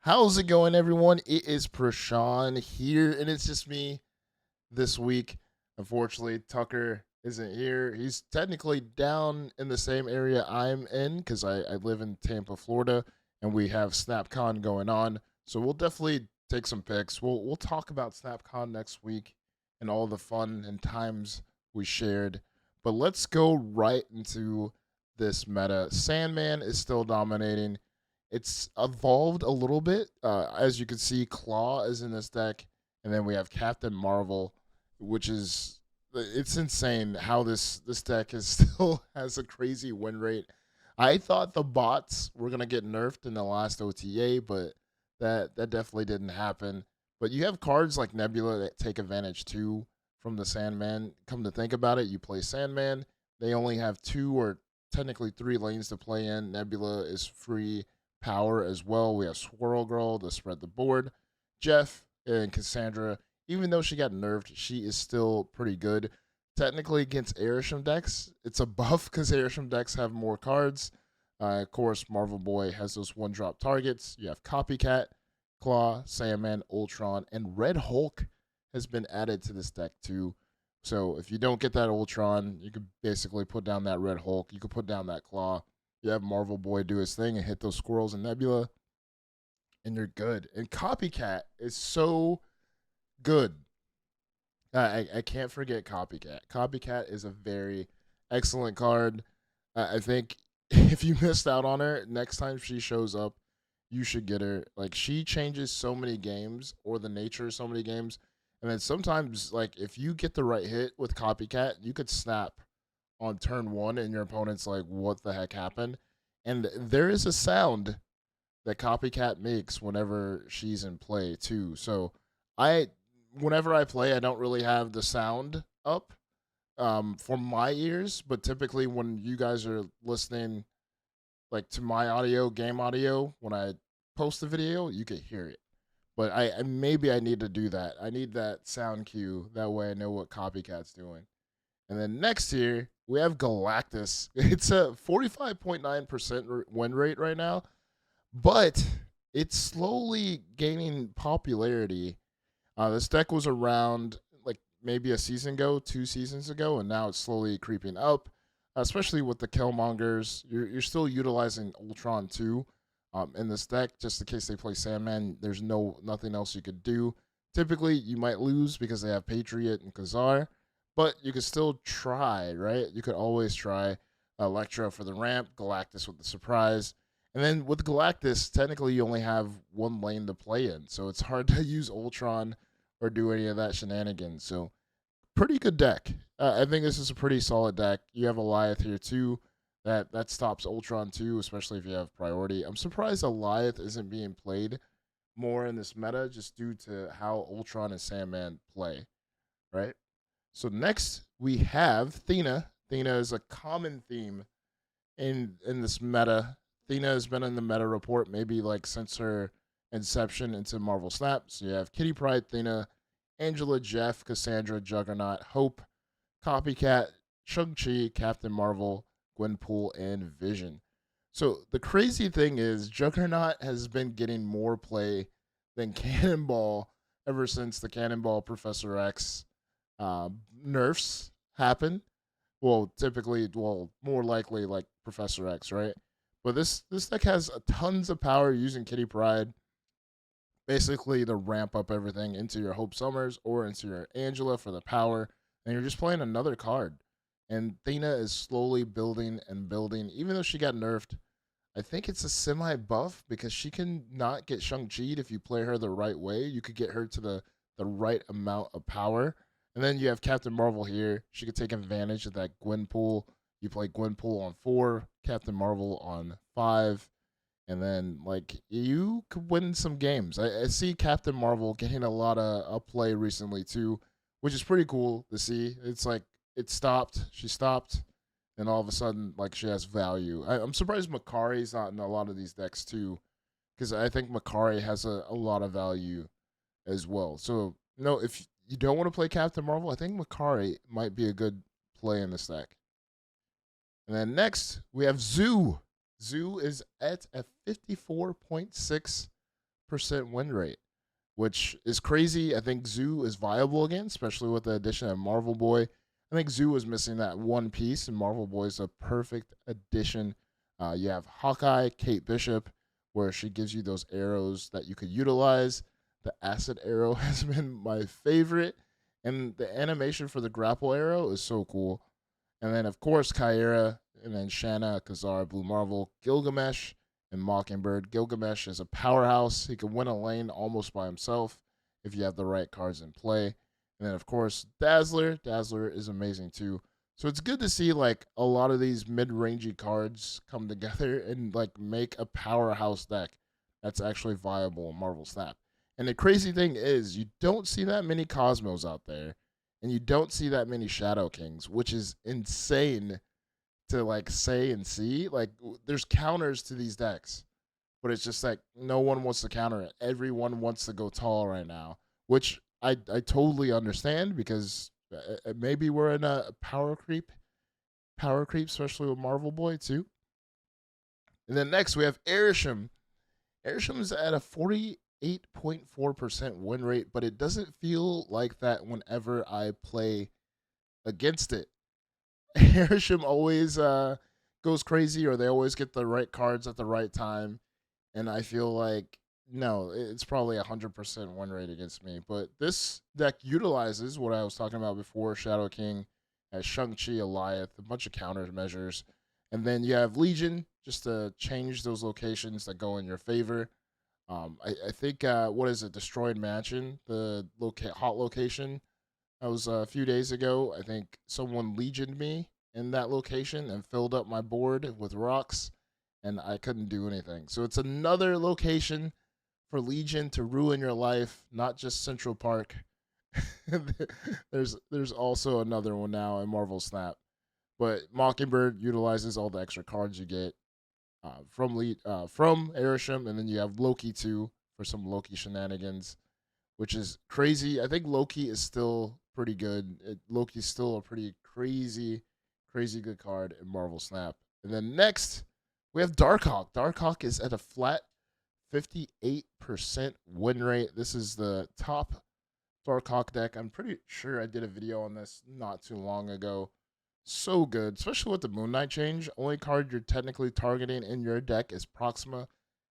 How's it going, everyone? It is Prashan here, and it's just me this week. Unfortunately, Tucker isn't here. He's technically down in the same area I'm in because I live in Tampa, Florida, and we have SnapCon going on. So we'll definitely take some pics. We'll talk about SnapCon next week and all the fun and times we shared. But let's go right into this meta. Sandman is still dominating. It's evolved a little bit. As you can see, Claw is in this deck, and then we have Captain Marvel, which is it's insane how this deck is still has a crazy win rate. I thought the bots were gonna get nerfed in the last OTA, but that definitely didn't happen. But you have cards like Nebula that take advantage too from the Sandman. Come to think about it, you play Sandman. They only have two or technically three lanes to play in. Nebula is free power as well. We have Swirl Girl to spread the board. Jeff and Cassandra, even though she got nerfed, she is still pretty good. Technically, against Arishem decks, it's a buff because Arishem decks have more cards. Of course, Marvel Boy has those one drop targets. You have Copycat, Claw, Sandman, Ultron, and Red Hulk has been added to this deck too. So if you don't get that Ultron, you could basically put down that Red Hulk. You could put down that Claw. You have Marvel Boy do his thing and hit those squirrels and Nebula, and you're good. And Copycat is so good. I can't forget Copycat. Copycat is a very excellent card. I think if you missed out on her, next time she shows up, you should get her. Like, she changes so many games, or the nature of so many games. And then sometimes, like, if you get the right hit with Copycat, you could snap on turn one, and your opponent's like, what the heck happened? And there is a sound that Copycat makes whenever she's in play too. So I whenever I play, I don't really have the sound up for my ears, but typically when you guys are listening like to my audio, game audio, when I post the video, you can hear it. But I maybe I need to do that. I need that sound cue. That way I know what Copycat's doing. And then next here, we have Galactus. It's a 45.9% win rate right now, but it's slowly gaining popularity. This deck was around like maybe a season ago, 2 seasons ago, and now it's slowly creeping up, especially with the Killmongers. You're still utilizing Ultron too in this deck, just in case they play Sandman. There's nothing else you could do. Typically, you might lose because they have Patriot and Khazar, but you could still try, right? You could always try Electra for the ramp, Galactus with the surprise. And then with Galactus, technically you only have one lane to play in, so it's hard to use Ultron or do any of that shenanigans. So pretty good deck. I think this is a pretty solid deck. You have Alioth here too. That stops Ultron too, especially if you have priority. I'm surprised Alioth isn't being played more in this meta just due to how Ultron and Sandman play, right? So next we have Thena. Thena is a common theme in this meta. Thena has been in the meta report maybe like since her inception into Marvel Snap. So you have Kitty Pryde, Thena, Angela, Jeff, Cassandra, Juggernaut, Hope, Copycat, Shang-Chi, Captain Marvel, Gwenpool, and Vision. So the crazy thing is Juggernaut has been getting more play than Cannonball ever since the Cannonball Professor X nerfs happen. Well, typically, well, more likely like Professor X, right? But this deck has tons of power using Kitty Pryde, basically to ramp up everything into your Hope Summers or into your Angela for the power, and you're just playing another card. And Thena is slowly building and building, even though she got nerfed. I think it's a semi buff because she can not get Shang-Chi'd if you play her the right way. You could get her to the right amount of power. And then you have Captain Marvel here. She could take advantage of that Gwenpool. You play Gwenpool on 4, Captain Marvel on 5, and then like you could win some games. I see Captain Marvel getting a lot of play recently too, which is pretty cool to see. It's like it stopped, she stopped, and all of a sudden like she has value. I'm surprised Makari's not in a lot of these decks too, because I think Makari has a lot of value as well. So no, if you don't want to play Captain Marvel, I think Makari might be a good play in this deck. And then next we have Zoo. Zoo is at a 54.6% win rate, which is crazy. I think Zoo is viable again, especially with the addition of Marvel Boy. I think Zoo was missing that one piece, and Marvel Boy is a perfect addition. You have Hawkeye, Kate Bishop, where she gives you those arrows that you could utilize. The acid arrow has been my favorite, and the animation for the grapple arrow is so cool. And then, of course, Kyra, and then Shanna, Kazar, Blue Marvel, Gilgamesh, and Mockingbird. Gilgamesh is a powerhouse. He can win a lane almost by himself if you have the right cards in play. And then, of course, Dazzler. Dazzler is amazing too. So it's good to see like a lot of these mid-rangey cards come together and like make a powerhouse deck that's actually viable in Marvel Snap. And the crazy thing is, you don't see that many Cosmos out there, and you don't see that many Shadow Kings, which is insane to like say and see. Like, there's counters to these decks, but it's just like no one wants to counter it. Everyone wants to go tall right now, which I totally understand, because maybe we're in a power creep, especially with Marvel Boy too. And then next we have Arishem. Arishem is at a 48.4% win rate, but it doesn't feel like that whenever I play against it. Arishem always goes crazy, or they always get the right cards at the right time, and I feel like no, it's probably 100% win rate against me. But this deck utilizes what I was talking about before: Shadow King, has Shang-Chi, Eliath, a bunch of countermeasures, and then you have Legion just to change those locations that go in your favor. I think what is it? Destroyed Mansion, the hot location. That was a few days ago. I think someone legioned me in that location and filled up my board with rocks, and I couldn't do anything. So it's another location for Legion to ruin your life, not just Central Park. there's also another one now in Marvel Snap. But Mockingbird utilizes all the extra cards you get from Arishem, and then you have Loki too for some Loki shenanigans, which is crazy. I think Loki is still pretty good. Loki's still a pretty crazy good card in Marvel Snap. And then next we have Darkhawk. Darkhawk is at a flat 58% win rate. This is the top Darkhawk deck. I'm pretty sure I did a video on this not too long ago. So good, especially with the Moon Knight change. Only card you're technically targeting in your deck is Proxima,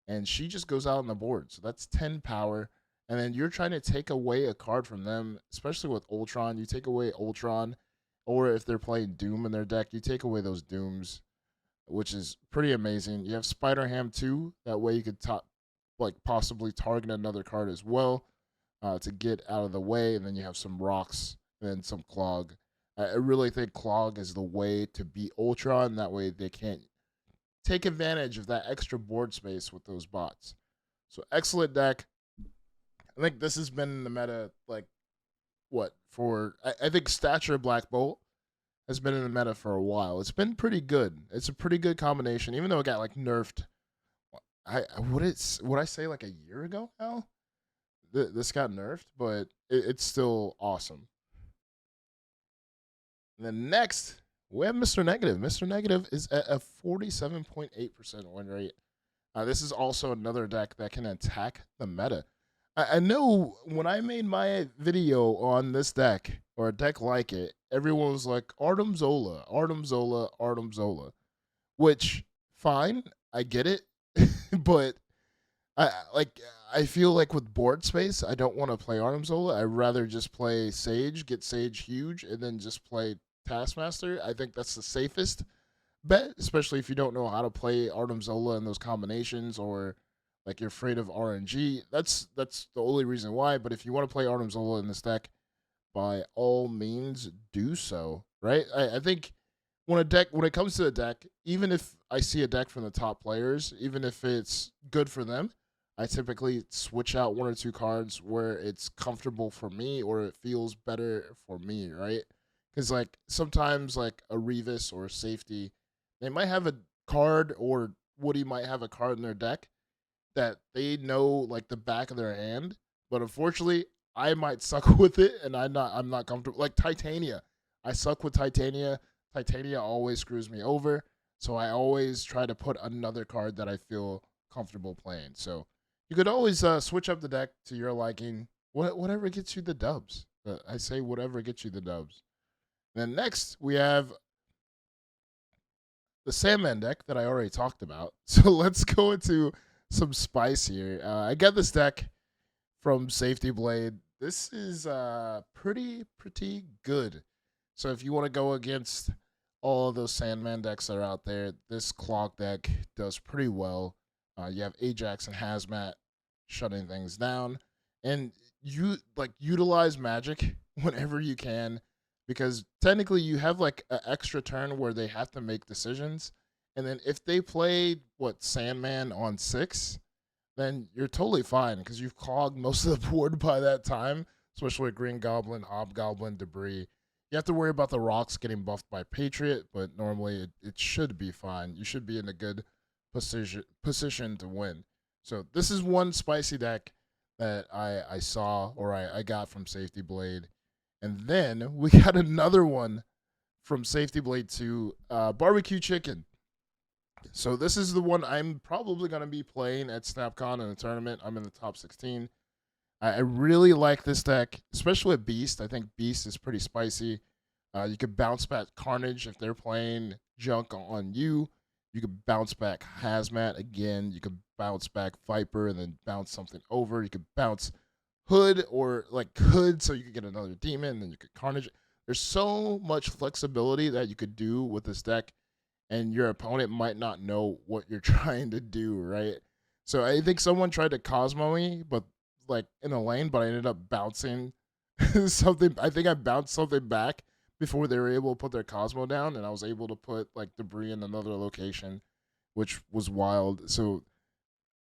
and she just goes out on the board. So that's 10 power. And then you're trying to take away a card from them, especially with Ultron. You take away Ultron, or if they're playing Doom in their deck, you take away those Dooms, which is pretty amazing. You have Spider-Ham too. That way you could possibly target another card as well to get out of the way. And then you have some rocks and then some Clog. I really think Clog is the way to beat Ultron. That way they can't take advantage of that extra board space with those bots. So excellent deck. I think this has been in the meta, like, I think Stature Black Bolt has been in the meta for a while. It's been pretty good. It's a pretty good combination, even though it got, like, nerfed. Would I say, like, a year ago now? This got nerfed, but it's still awesome. And then next, we have Mr. Negative. Mr. Negative is at a 47.8% win rate. This is also another deck that can attack the meta. I know when I made my video on this deck, or a deck like it, everyone was like, Artem Zola, Artem Zola, Artem Zola. Which, fine, I get it. But I feel like with board space, I don't want to play Artem Zola. I'd rather just play Sage, get Sage huge, and then just play Taskmaster. I think that's the safest bet, especially if you don't know how to play Artem Zola in those combinations, or like you're afraid of RNG. That's the only reason why. But if you want to play Artem Zola in this deck, by all means do so. Right? I think when it comes to a deck, even if I see a deck from the top players, even if it's good for them, I typically switch out one or two cards where it's comfortable for me or it feels better for me, right? Because like sometimes like a Revis or a Safety, they might have a card, or Woody might have a card in their deck that they know like the back of their hand, but unfortunately I might suck with it and I'm not comfortable. Like Titania, I suck with Titania. Titania always screws me over, so I always try to put another card that I feel comfortable playing. So You could always switch up the deck to your liking. Whatever gets you the dubs. I say whatever gets you the dubs. Then next we have the Sandman deck that I already talked about. So let's go into some spice here. I got this deck from Safety Blade. This is pretty good. So if you want to go against all of those Sandman decks that are out there, this clock deck does pretty well. You have Ajax and Hazmat shutting things down, and you like utilize magic whenever you can, because technically you have like an extra turn where they have to make decisions, and then if they play what Sandman on 6, then you're totally fine because you've clogged most of the board by that time, especially with Green Goblin, Hobgoblin, Debris. You have to worry about the rocks getting buffed by Patriot, but normally it should be fine. You should be in a good position to win. So this is one spicy deck that I saw or I got from Safety Blade. And then we got another one from Safety Blade 2, Barbecue Chicken. So this is the one I'm probably going to be playing at SnapCon in the tournament. I'm in the top 16. I really like this deck, especially with Beast. I think Beast is pretty spicy. You could bounce back Carnage if they're playing junk on you. You could bounce back Hazmat again. You could bounce back Viper and then bounce something over. You could bounce Hood or like Hood so you could get another demon. And then you could Carnage. There's so much flexibility that you could do with this deck, and your opponent might not know what you're trying to do, right? So I think someone tried to Cosmo me, but like in a lane, but I ended up bouncing something. I think I bounced something back before they were able to put their Cosmo down, and I was able to put like Debris in another location, which was wild. So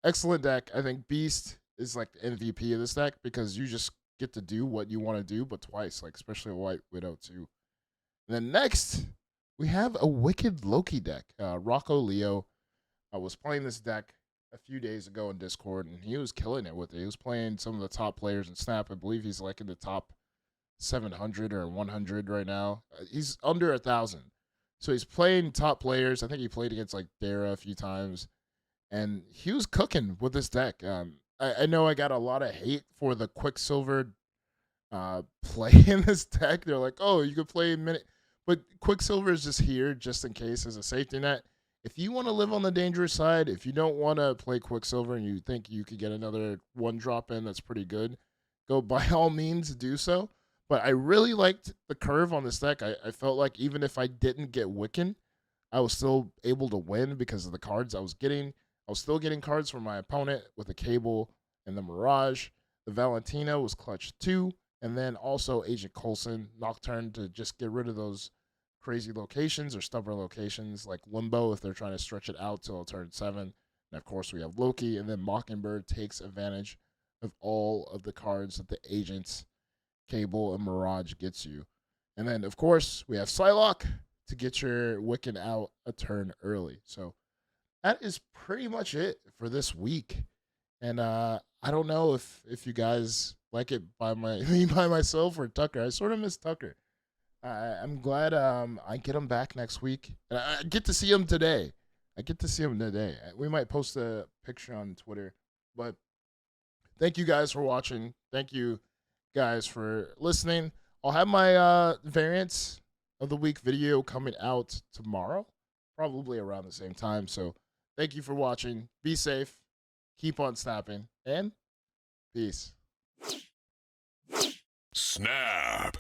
excellent deck. I think Beast is like the MVP of this deck because you just get to do what you want to do, but twice, like especially a White Widow too. And then next we have a Wicked Loki deck. Rocco Leo was playing this deck a few days ago in Discord, and he was killing it with it. He was playing some of the top players in Snap. I believe he's like in the top 700 or 100 right now. He's under 1,000. So he's playing top players. I think he played against like Dara a few times, and he was cooking with this deck. I know I got a lot of hate for the Quicksilver play in this deck. They're like, oh, you could play a minute. But Quicksilver is just here just in case as a safety net. If you want to live on the dangerous side, if you don't want to play Quicksilver and you think you could get another one drop in that's pretty good, go by all means do so. But I really liked the curve on this deck. I felt like even if I didn't get Wiccan, I was still able to win because of the cards I was getting. I was still getting cards from my opponent with the Cable and the Mirage. The Valentina was clutch too. And then also Agent Coulson, Nocturne to just get rid of those crazy locations or stubborn locations like Limbo if they're trying to stretch it out till turn 7. And of course we have Loki, and then Mockingbird takes advantage of all of the cards that the Agents, Cable, and Mirage gets you. And then of course we have Psylocke to get your Wiccan out a turn early. So that is pretty much it for this week. And I don't know if you guys like it by me by myself or Tucker. I sort of miss Tucker. I'm glad I get him back next week. And I get to see him today. We might post a picture on Twitter. But thank you guys for watching. Thank you guys for listening. I'll have my variants of the week video coming out tomorrow, probably around the same time. So thank you for watching. Be safe. Keep on snapping. And peace. Snap.